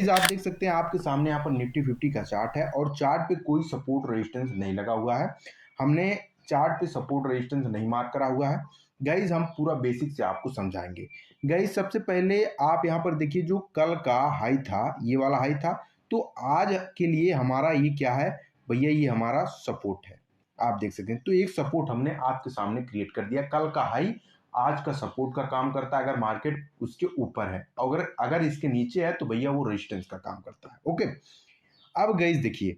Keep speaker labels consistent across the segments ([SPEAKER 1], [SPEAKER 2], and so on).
[SPEAKER 1] आप देख सकते हैं आपके सामने यहाँ पर निफ्टी 50 का चार्ट है और चार्ट पे कोई सपोर्ट रेजिस्टेंस नहीं लगा हुआ है। हमने चार्ट पे सपोर्ट रेजिस्टेंस नहीं मार्क करा हुआ है। गाइज हम पूरा बेसिक से आपको समझाएंगे। गाइज सबसे पहले आप यहाँ पर देखिए, जो कल का हाई था ये वाला हाई था, तो आज के लिए हमारा ये क्या है भैया, ये हमारा सपोर्ट है। आप देख सकते हैं, तो एक सपोर्ट हमने आपके सामने क्रिएट कर दिया। कल का हाई आज का सपोर्ट का काम करता है अगर मार्केट उसके ऊपर है, अगर अगर इसके नीचे है तो भैया वो रेजिस्टेंस का काम करता है। ओके, अब गाइस देखिए,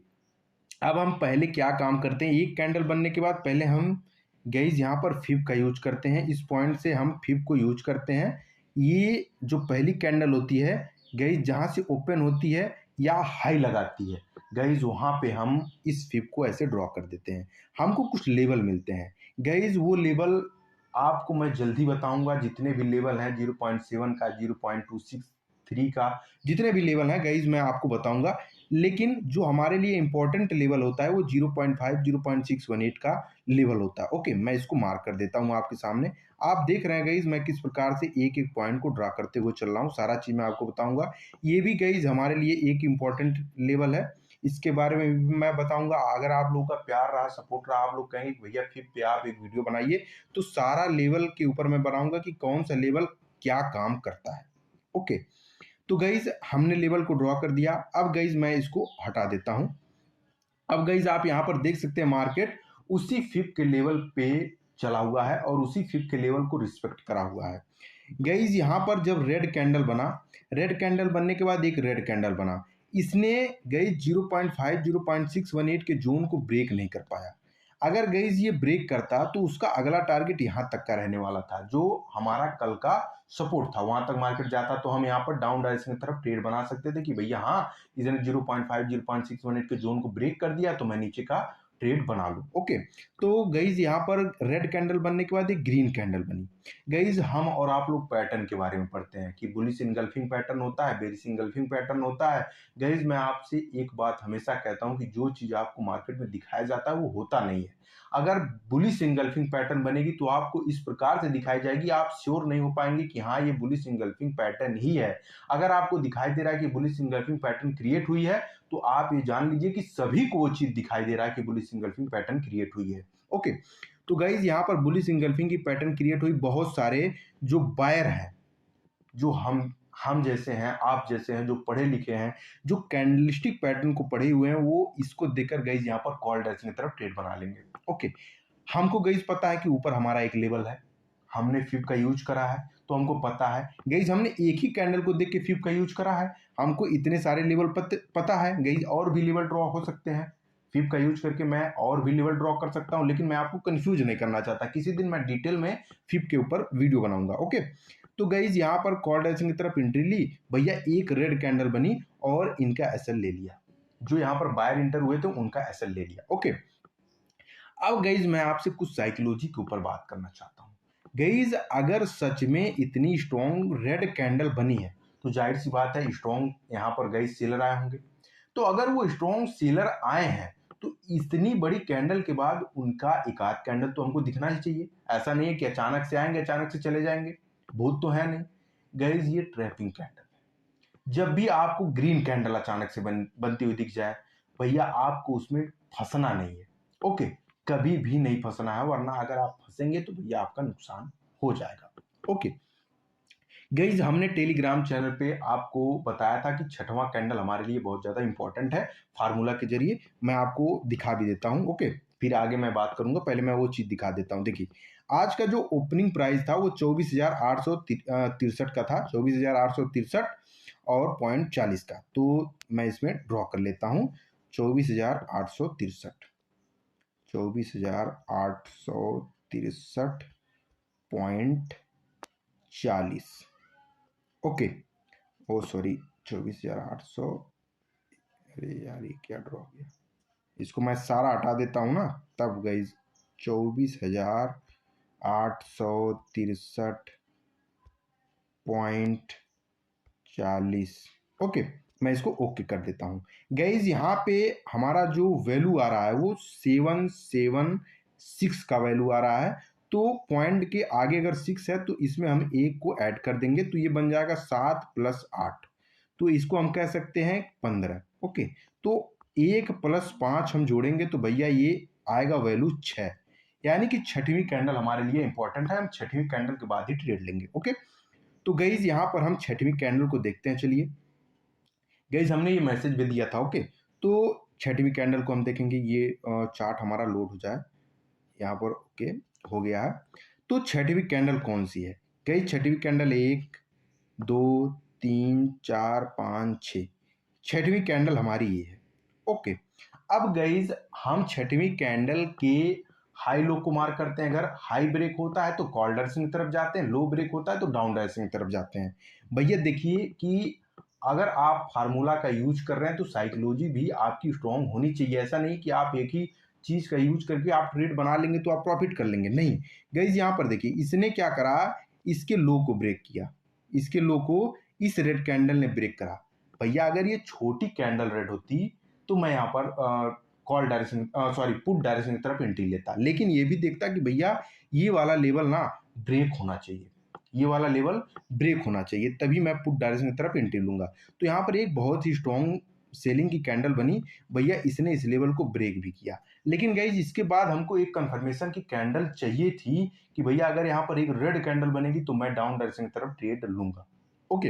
[SPEAKER 1] अब हम पहले क्या काम करते हैं, एक कैंडल बनने के बाद पहले हम गाइस यहाँ पर फिब का यूज करते हैं। इस पॉइंट से हम फिब को यूज करते हैं। ये जो पहली कैंडल होती है गाइस, जहाँ से ओपन होती है या हाई लगाती है गाइस, वहाँ पे हम इस फिब को ऐसे ड्रॉ कर देते हैं। हमको कुछ लेवल मिलते हैं गाइस, वो लेवल आपको मैं जल्दी बताऊंगा। जितने भी लेवल हैं 0.7 का, 0.263 का, जितने भी लेवल हैं गाइज मैं आपको बताऊंगा। लेकिन जो हमारे लिए इंपॉर्टेंट लेवल होता है वो 0.5 0.618 का लेवल होता है। ओके, मैं इसको मार्क कर देता हूँ आपके सामने। आप देख रहे हैं गाइज मैं किस प्रकार से एक एक पॉइंट को ड्रा करते हुए चल रहा हूँ, सारा चीज मैं आपको बताऊंगा। ये भी गाइज हमारे लिए एक इंपॉर्टेंट लेवल है, इसके बारे में भी मैं बताऊंगा। अगर आप लोगों का प्यार रहा, सपोर्ट रहा, आप लोग कहेंगे भैया फिर पे आप एक वीडियो बनाइए, तो सारा लेवल के ऊपर मैं बनाऊंगा कि कौन सा लेवल क्या काम करता है। ओके, तो गाइज हमने लेवल को ड्रॉ कर दिया। अब गाइज मैं इसको हटा देता हूं। अब गाइज आप यहां पर देख सकते हैं मार्केट उसी फिब के लेवल पे चला हुआ है और उसी फिब के लेवल को रिस्पेक्ट करा हुआ है। गाइज यहां पर जब रेड कैंडल बना, रेड कैंडल बनने के बाद एक रेड कैंडल बना, इसने गाइज 0.5 0.618 के जोन को ब्रेक नहीं कर पाया। अगर गाइज ये ब्रेक करता तो उसका अगला टारगेट यहां तक का रहने वाला था, जो हमारा कल का सपोर्ट था। वहां तक मार्केट जाता तो हम यहाँ पर डाउन डायरेक्शन की तरफ ट्रेड बना सकते थे कि भैया हाँ, इसने 0.5 0.618 के जोन को ब्रेक कर दिया तो मैं नीचे का ट्रेड बना लूं। ओके, तो गाइज यहाँ पर रेड कैंडल बनने के बाद एक ग्रीन कैंडल बनी। गाइज हम और आप लोग पैटर्न के बारे में पढ़ते हैं कि बुलिश इनगल्फिंग पैटर्न होता है, बेरिश इनगल्फिंग पैटर्न होता है। गाइज मैं आपसे एक बात हमेशा कहता हूं कि जो चीज आपको मार्केट में दिखाया जाता है वो होता नहीं है। अगर बुलिश इनगल्फिंग पैटर्न बनेगी तो आपको इस प्रकार से दिखाई जाएगी, आप श्योर नहीं हो पाएंगे कि हाँ ये बुलिश इनगल्फिंग पैटर्न ही है। अगर आपको दिखाई दे रहा है कि बुलिश इनगल्फिंग पैटर्न क्रिएट हुई है, तो आप ये जान लीजिए कि सभी को वो चीज दिखाई दे रहा है कि बुलिश इनगल्फिंग पैटर्न क्रिएट हुई है। ओके, तो गाइज यहाँ पर बुलिश इनगल्फिंग की पैटर्न क्रिएट हुई। बहुत सारे जो बायर हैं, जो हम जैसे हैं, आप जैसे हैं, जो पढ़े लिखे हैं, जो कैंडलस्टिक पैटर्न को पढ़े हुए हैं, वो इसको देखकर गाइज यहाँ पर कॉल डायरेक्शन की तरफ ट्रेड बना लेंगे। ओके, हमको गाइज पता है कि ऊपर हमारा एक लेवल है, हमने फिब का यूज करा है तो हमको पता है। गाइज हमने एक ही कैंडल को देख के फिब का यूज करा है, हमको इतने सारे लेवल पता है। गाइज और भी लेवल ड्रॉ हो सकते हैं, फिब का यूज करके मैं और भी लेवल ड्रॉ कर सकता हूं, लेकिन मैं आपको कंफ्यूज नहीं करना चाहता। किसी दिन मैं डिटेल में फिब के ऊपर वीडियो बनाऊंगा। ओके, तो गाइज यहाँ पर कॉल डायरेक्शन की तरफ एंट्री ली भैया, एक रेड कैंडल बनी और इनका एसएल ले लिया। जो यहाँ पर बायर इंटर हुए थे उनका एसएल ले लिया। ओके, अब गाइज मैं आपसे कुछ साइकोलॉजी के ऊपर बात करना चाहता हूँ। गाइज अगर सच में इतनी स्ट्रॉन्ग रेड कैंडल बनी है तो जाहिर सी बात है स्ट्रॉन्ग यहाँ पर गाइज सेलर आए होंगे। तो अगर वो स्ट्रॉन्ग सेलर आए हैं तो इतनी बड़ी कैंडल के बाद उनका एक आध कैंडल तो हमको दिखना ही चाहिए। ऐसा नहीं है कि अचानक से आएंगे अचानक से चले जाएंगे, भूत तो है नहीं। गाइज ये ट्रैपिंग कैंडल है। जब भी आपको ग्रीन कैंडल अचानक से बनती हुई दिख जाए भैया, आपको उसमें फंसना नहीं है। ओके, कभी भी नहीं फंसना है, वरना अगर आप फंसेंगे तो भैया आपका नुकसान हो जाएगा। ओके गाइज, हमने टेलीग्राम चैनल पे आपको बताया था कि छठवां कैंडल हमारे लिए बहुत ज्यादा इंपॉर्टेंट है। फार्मूला के जरिए मैं आपको दिखा भी देता हूं। ओके, फिर आगे मैं बात करूंगा, पहले मैं वो चीज दिखा देता हूं। देखिए आज का जो ओपनिंग प्राइस था वो 24,863 का था, 24,863 और 0.40 का। तो मैं इसमें ड्रॉ कर लेता हूं 24,863, 24,863.40। ओके, ओ सॉरी 24,800, अरे यार ये क्या ड्रॉ गया, इसको मैं सारा हटा देता हूँ ना, तब गई 24,863.40। ओके, मैं इसको ओके कर देता हूँ। गाइज यहाँ पे हमारा जो वैल्यू आ रहा है वो 776 का वैल्यू आ रहा है। तो पॉइंट के आगे अगर 6 है तो इसमें हम एक को ऐड कर देंगे तो ये बन जाएगा 7 + 8, तो इसको हम कह सकते हैं 15। ओके, तो 1 + 5 हम जोड़ेंगे तो भैया ये आएगा वैल्यू 6, यानी कि छठवीं कैंडल हमारे लिए इंपॉर्टेंट है, हम छठवीं कैंडल के बाद ही ट्रेड लेंगे। ओके, तो गाइज यहाँ पर हम छठवीं कैंडल को देखते हैं। चलिए गाइज, हमने ये मैसेज भी दिया था। ओके, तो छठवीं कैंडल को हम देखेंगे, ये चार्ट हमारा लोड हो जाए यहाँ पर। ओके, हो गया है। तो छठवीं कैंडल कौन सी है गाइज? छठवीं कैंडल 1 2 3 4 5 6, छठवीं कैंडल हमारी ये है। ओके, अब गाइज हम छठवीं कैंडल के हाई लो को मार्क करते हैं। अगर हाई ब्रेक होता है तो कॉल डायरेक्शन की तरफ जाते हैं, लो ब्रेक होता है तो डाउन डायरेक्शन की तरफ जाते हैं। भैया देखिए कि अगर आप फार्मूला का यूज कर रहे हैं तो साइकोलॉजी भी आपकी स्ट्रांग होनी चाहिए। ऐसा नहीं कि आप एक ही चीज का यूज करके आप ट्रेड बना लेंगे तो आप प्रॉफिट कर लेंगे, नहीं। गाइज यहाँ पर देखिए, इसने क्या करा, इसके लो को ब्रेक किया, इसके लो को इस रेड कैंडल ने ब्रेक करा। भैया अगर ये छोटी कैंडल रेड होती तो मैं यहाँ पर call direction sorry put direction की तरफ एंट्री लेता, लेकिन ये भी देखता कि भैया ये वाला लेवल ना ब्रेक होना चाहिए, ये वाला लेवल ब्रेक होना चाहिए, तभी मैं पुट डायरेक्शन की तरफ एंट्री लूंगा। तो यहाँ पर एक बहुत ही स्ट्रॉन्ग सेलिंग की कैंडल बनी। भैया इसने इस लेवल को ब्रेक भी किया, लेकिन गाइज इसके बाद हमको एक कंफर्मेशन की कैंडल चाहिए थी कि भैया अगर यहाँ पर एक रेड कैंडल बनेगी तो मैं डाउन डायरेक्शन की तरफ ट्रेड लूंगा। ओके,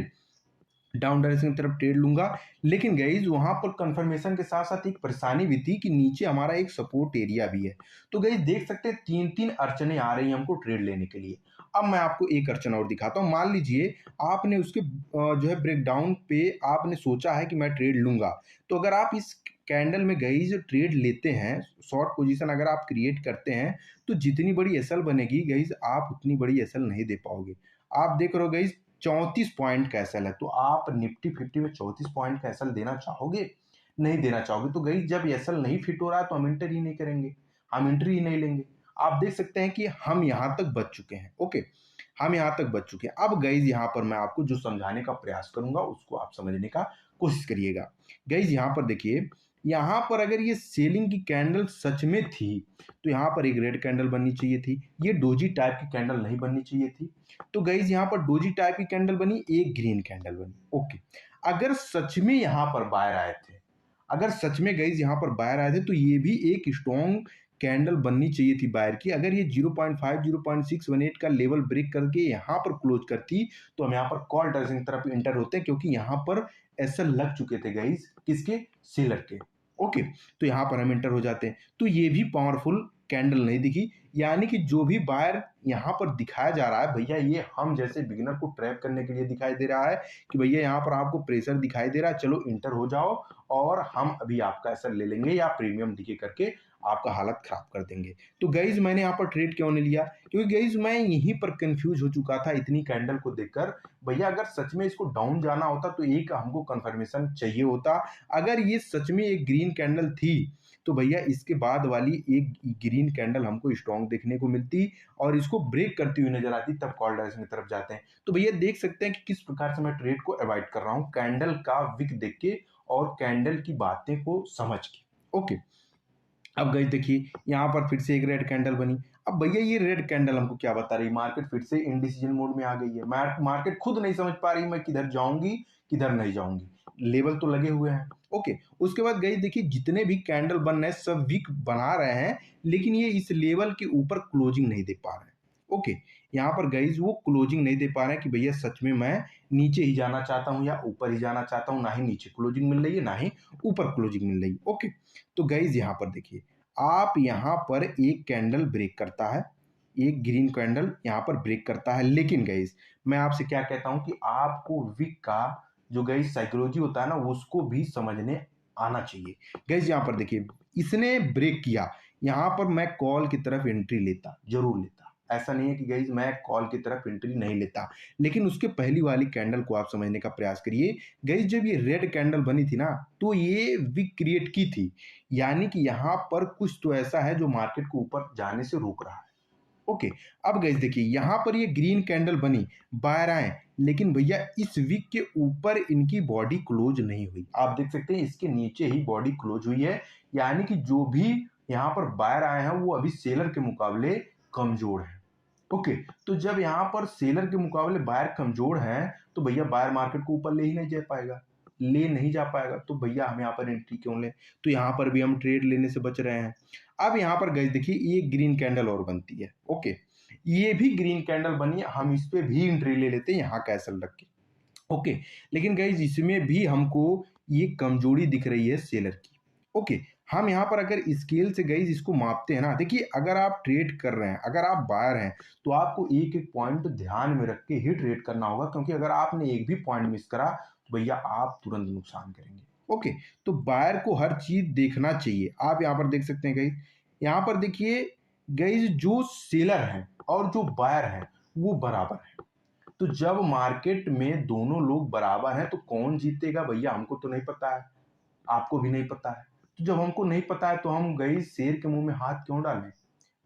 [SPEAKER 1] डाउन डायरेक्शन की तरफ ट्रेड लूंगा, लेकिन गाइज वहां पर कंफर्मेशन के साथ साथ एक परेशानी भी थी कि नीचे हमारा एक सपोर्ट एरिया भी है। तो गाइज देख सकते हैं 3-3 अड़चने आ रही हैं हमको ट्रेड लेने के लिए। अब मैं आपको एक अड़चन और दिखाता हूं। मान लीजिए आपने उसके जो है ब्रेकडाउन पे आपने सोचा है कि मैं ट्रेड लूंगा, तो अगर आप इस कैंडल में गाइज ट्रेड लेते हैं, शॉर्ट पोजीशन अगर आप क्रिएट करते हैं, तो जितनी बड़ी एसएल बनेगी गाइज आप उतनी बड़ी एसएल नहीं दे पाओगे। आप देख रहे हो गाइज 34 पॉइंट का एसएल है, तो आप निफ्टी 50 में 34 पॉइंट का एसएल देना चाहोगे? नहीं देना चाहोगे। तो गई जब एसएल नहीं फिट हो रहा है तो हम एंटर ही नहीं करेंगे, हम एंट्री ही नहीं लेंगे। आप देख सकते हैं कि हम यहां तक बच चुके हैं। ओके, हम यहां तक बच चुके हैं। अब गाइज यहां पर मैं आपको जो समझाने का प्रयास करूंगा उसको आप समझने का कोशिश करिएगा। गाइज यहां पर देखिए, यहां पर अगर ये सेलिंग की कैंडल सच में थी तो यहां पर एक रेड कैंडल बननी चाहिए थी, ये डोजी टाइप की कैंडल नहीं बननी चाहिए थी। तो गाइज यहाँ पर डोजी टाइप की कैंडल बनी, एक ग्रीन कैंडल बनी। ओके, अगर सच में यहाँ पर बायर आए थे, अगर सच में गाइज यहाँ पर बायर आए थे तो ये भी एक स्ट्रॉन्ग कैंडल बननी चाहिए थी बायर की। अगर ये 0.5 0.618 का लेवल ब्रेक करके यहाँ पर क्लोज करती तो हम यहाँ पर कॉल डायरेक्शन की तरफ इंटर होते, क्योंकि यहाँ पर एसएल लग चुके थे गाइज, किसके? सेलर के। ओके, तो यहाँ पर हम इंटर हो जाते हैं। तो ये भी पावरफुल कैंडल नहीं दिखी, यानी कि जो भी बायर यहाँ पर दिखाया जा रहा है भैया, ये हम जैसे बिगिनर को ट्रैप करने के लिए दिखाई दे रहा है कि भैया यहाँ पर आपको प्रेशर दिखाई दे रहा है, चलो इंटर हो जाओ और हम अभी आपका एसएल ले लेंगे या प्रीमियम डीके करके आपका हालत खराब कर देंगे। तो गाइज मैंने यहाँ पर ट्रेड क्यों नहीं लिया? क्योंकि गाइज मैं यहीं पर कंफ्यूज हो चुका था इतनी कैंडल को देखकर। भैया अगर सच में इसको डाउन जाना होता तो एक हमको कंफर्मेशन चाहिए होता। अगर ये सच में एक ग्रीन कैंडल थी तो भैया इसके बाद वाली एक ग्रीन कैंडल हमको स्ट्रॉन्ग देखने को मिलती और इसको ब्रेक करती हुई नजर आती, तब कॉल डायरेक्शन की तरफ जाते हैं। तो भैया देख सकते हैं कि किस प्रकार से मैं ट्रेड को अवॉइड कर रहा हूं, कैंडल का विक देख के और कैंडल की बातें को समझ के। ओके, अब गई देखिए यहाँ पर फिर से एक रेड कैंडल बनी। अब भैया ये रेड कैंडल हमको क्या बता रही? मार्केट फिर से इनडिसीजन मोड में आ गई है। मार्केट खुद नहीं समझ पा रही मैं किधर जाऊंगी किधर नहीं जाऊंगी। लेवल तो लगे हुए हैं। ओके, उसके बाद गई देखिए जितने भी कैंडल बन रहे हैं सब वीक बना रहे हैं, लेकिन ये इस लेवल के ऊपर क्लोजिंग नहीं दे पा रहे हैं। ओके, यहाँ पर गाइज वो क्लोजिंग नहीं दे पा रहे हैं कि भैया सच में मैं नीचे ही जाना चाहता हूँ या ऊपर ही जाना चाहता हूँ। ना ही नीचे क्लोजिंग मिल रही है ना ही ऊपर क्लोजिंग मिल रही है। ओके, तो गाइज यहाँ पर देखिए, आप यहाँ पर एक कैंडल ब्रेक करता है, एक ग्रीन कैंडल यहाँ पर ब्रेक करता है, लेकिन गाइज मैं आपसे क्या कहता हूँ कि आपको विक का जो गाइज साइकोलॉजी होता है ना उसको भी समझने आना चाहिए। गाइज यहाँ पर देखिए इसने ब्रेक किया, यहाँ पर मैं कॉल की तरफ एंट्री लेता, जरूर लेता। ऐसा नहीं है कि गाइज मैं कॉल की तरफ एंट्री नहीं लेता, लेकिन उसके पहली वाली कैंडल को आप समझने का प्रयास करिए। गाइज जब ये रेड कैंडल बनी थी ना तो ये विक क्रिएट की थी, यानी कि यहाँ पर कुछ तो ऐसा है जो मार्केट को ऊपर जाने से रोक रहा है। ओके, अब गाइस देखिए यहाँ पर ये ग्रीन कैंडल बनी, बायर आए, लेकिन भैया इस वीक के ऊपर इनकी बॉडी क्लोज नहीं हुई। आप देख सकते हैं इसके नीचे ही बॉडी क्लोज हुई है, यानी कि जो भी यहाँ पर बायर आए हैं वो अभी सेलर के मुकाबले कमजोर है। ओके, तो जब यहाँ पर सेलर के मुकाबले बायर कमजोर हैं तो भैया बायर मार्केट को ऊपर ले ही नहीं जा पाएगा। ले नहीं जा पाएगा तो भैया हम यहाँ पर एंट्री क्यों लें। तो यहाँ पर भी हम ट्रेड लेने से बच रहे हैं। अब यहाँ पर गई देखिए ये ग्रीन कैंडल और बनती है, ओके, ये भी ग्रीन कैंडल बनी, हम इस पे भी एंट्री ले लेते हैं यहाँ कैसल रख के, ओके। लेकिन गाइज इसमें भी हमको ये कमजोरी दिख रही है सेलर की, ओके। हम यहाँ पर अगर स्केल से गाइज इसको मापते हैं ना, देखिए अगर आप ट्रेड कर रहे हैं, अगर आप बायर हैं तो आपको एक एक पॉइंट ध्यान में रख के ही ट्रेड करना होगा, क्योंकि अगर आपने एक भी पॉइंट मिस करा तो भैया आप तुरंत नुकसान करेंगे, ओके। तो बायर को हर चीज देखना चाहिए। आप यहाँ पर देख सकते हैं गाइज, यहाँ पर देखिए गाइज जो सेलर है और जो बायर है वो बराबर है। तो जब मार्केट में दोनों लोग बराबर हैं तो कौन जीतेगा भैया हमको तो नहीं पता है, आपको भी नहीं पता है। तो जब हमको नहीं पता है तो हम गई शेर के मुंह में हाथ क्यों डालें।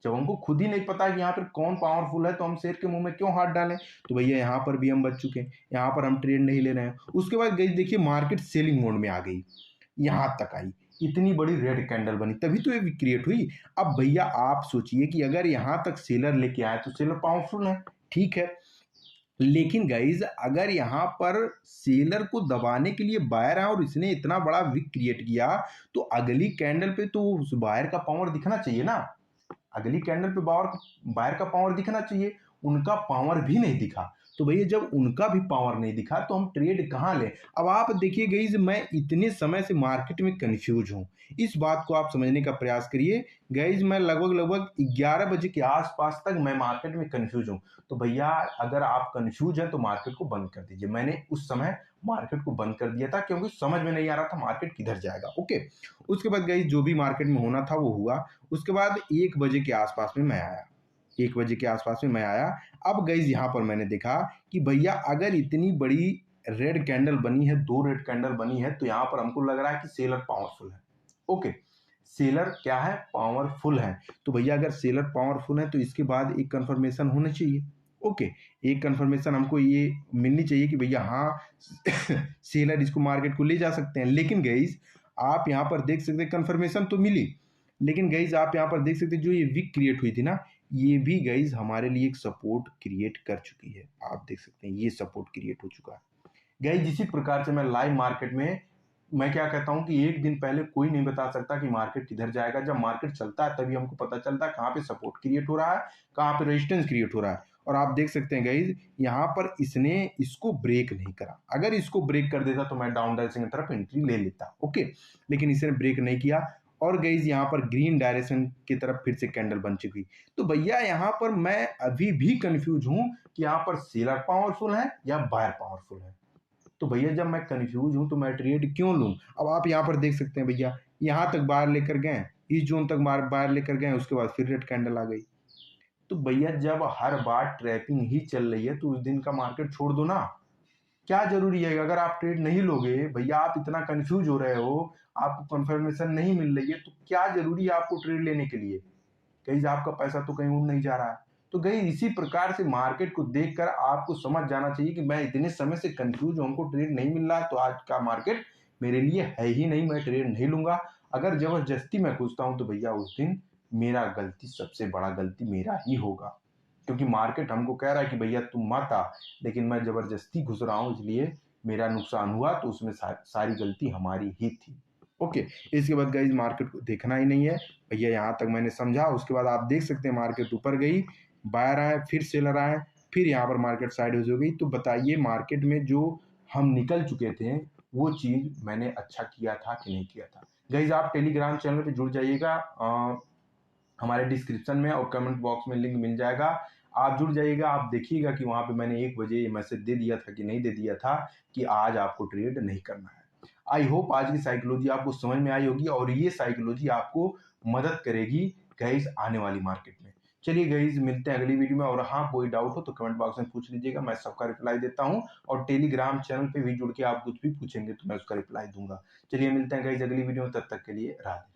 [SPEAKER 1] जब हमको खुद ही नहीं पता है कि यहाँ पर कौन पावरफुल है तो हम शेर के मुंह में क्यों हाथ डालें। तो भैया यहाँ पर भी हम बच चुके हैं, यहाँ पर हम ट्रेड नहीं ले रहे हैं। उसके बाद गई देखिए मार्केट सेलिंग मोड में आ गई, यहाँ तक आई, इतनी बड़ी रेड कैंडल बनी, तभी तो ये क्रिएट हुई। अब भैया आप सोचिए कि अगर यहाँ तक सेलर लेके आए तो सेलर पावरफुल है, ठीक है। लेकिन गाइज अगर यहाँ पर सेलर को दबाने के लिए बायर है और इसने इतना बड़ा विक क्रिएट किया तो अगली कैंडल पे तो उस बायर का पावर दिखना चाहिए ना, अगली कैंडल पे बायर का पावर दिखना चाहिए, उनका पावर भी नहीं दिखा। तो भैया जब उनका भी पावर नहीं दिखा तो हम ट्रेड कहाँ लें। अब आप देखिए गाइज मैं इतने समय से मार्केट में कंफ्यूज हूँ, इस बात को आप समझने का प्रयास करिए। गाइज मैं लगभग 11 बजे के आसपास तक मैं मार्केट में कंफ्यूज हूँ। तो भैया अगर आप कंफ्यूज हैं तो मार्केट को बंद कर दीजिए। मैंने उस समय मार्केट को बंद कर दिया था क्योंकि समझ में नहीं आ रहा था मार्केट किधर जाएगा, ओके। उसके बाद गाइज जो भी मार्केट में होना था वो हुआ। उसके बाद 1 बजे के आसपास में मैं आया, 1 बजे के आसपास में मैं आया। अब गाइज यहाँ पर मैंने देखा कि भैया अगर इतनी बड़ी रेड कैंडल बनी है, 2 रेड कैंडल बनी है, तो यहाँ पर हमको लग रहा है कि सेलर पावरफुल है, ओके। सेलर क्या है, पावरफुल है। तो भैया अगर सेलर पावरफुल है तो इसके बाद एक कंफर्मेशन होना चाहिए, ओके। एक कंफर्मेशन हमको ये मिलनी चाहिए कि भैया हाँ सेलर इसको मार्केट को ले जा सकते हैं। लेकिन गाइज आप यहाँ पर देख सकते हैं कंफर्मेशन तो मिली, लेकिन गाइज आप यहाँ पर देख सकते हैं जो ये विक क्रिएट हुई थी ना, ये भी गाइज हमारे लिए एक सपोर्ट क्रिएट कर चुकी है। आप देख सकते हैं ये सपोर्ट क्रिएट हो चुका है गाइज। इसी प्रकार से मैं लाइव मार्केट में मैं क्या कहता हूं कि एक दिन पहले कोई नहीं बता सकता कि मार्केट किधर जाएगा। जब मार्केट चलता है तभी हमको पता चलता है कहाँ पे सपोर्ट क्रिएट हो रहा है, कहाँ पे रेजिस्टेंस क्रिएट हो रहा है। और आप देख सकते हैं गाइज यहाँ पर इसने इसको ब्रेक नहीं करा, अगर इसको ब्रेक कर देता तो मैं डाउन डायरेक्शन की तरफ एंट्री ले लेता, ओके। लेकिन इसने ब्रेक नहीं किया और गाइज यहाँ पर ग्रीन डायरेक्शन की तरफ फिर से कैंडल बन चुकी। तो भैया यहाँ पर मैं अभी भी कंफ्यूज हूं कि यहाँ पर सेलर पावरफुल है या बायर पावरफुल है। तो भैया जब मैं कंफ्यूज हूं तो मैं ट्रेड क्यों लूं। अब आप यहाँ पर देख सकते हैं भैया यहाँ तक बाहर लेकर गए, इस जोन तक बाहर लेकर गए, उसके बाद फिर रेड कैंडल आ गई। तो भैया जब हर बार ट्रैपिंग ही चल रही है तो उस दिन का मार्केट छोड़ दो ना, क्या जरूरी है। अगर आप ट्रेड नहीं लोगे भैया, आप इतना कंफ्यूज हो रहे हो, आपको कंफर्मेशन नहीं मिल रही है, तो क्या जरूरी है आपको ट्रेड लेने के लिए। कहीं आपका पैसा तो कहीं उड़ नहीं जा रहा है। तो गई इसी प्रकार से मार्केट को देखकर आपको समझ जाना चाहिए कि मैं इतने समय से कंफ्यूज हूं, हमको ट्रेड नहीं मिल रहा है, तो आज का मार्केट मेरे लिए है ही नहीं, मैं ट्रेड नहीं लूंगा। अगर जबरदस्ती मैं घुसता हूं तो भैया उस दिन मेरा गलती, सबसे बड़ा गलती मेरा ही होगा, क्योंकि मार्केट हमको कह रहा है कि भैया तुम मत आ, लेकिन मैं जबरदस्ती घुस रहा हूं, इसलिए मेरा नुकसान हुआ। तो उसमें सारी गलती हमारी ही थी, ओके। इसके बाद गाइज मार्केट को देखना ही नहीं है भैया, यहाँ तक मैंने समझा। उसके बाद आप देख सकते हैं मार्केट ऊपर गई, बायर आए, फिर सेलर आए, फिर यहाँ पर मार्केट साइड हो गई। तो बताइए मार्केट में जो हम निकल चुके थे वो चीज मैंने अच्छा किया था कि नहीं किया था। गाइज आप टेलीग्राम चैनल पे जुड़ जाइएगा, हमारे डिस्क्रिप्शन में और कमेंट बॉक्स में लिंक मिल जाएगा, आप जुड़ जाइएगा। आप देखिएगा कि वहां पे मैंने 1 बजे ये मैसेज दे दिया था कि नहीं दे दिया था कि आज आपको ट्रेड नहीं करना है। आई होप आज की साइकोलॉजी आपको समझ में आई होगी और ये साइकोलॉजी आपको मदद करेगी गाइज आने वाली मार्केट में। चलिए गाइज मिलते हैं अगली वीडियो में, और हाँ कोई डाउट हो तो कमेंट बॉक्स में पूछ लीजिएगा, मैं सबका रिप्लाई देता हूँ। और टेलीग्राम चैनल पे भी जुड़ के आप कुछ भी पूछेंगे तो मैं उसका रिप्लाई दूंगा। चलिए मिलते हैं गाइज अगली वीडियो में, तब तक के लिए राधे।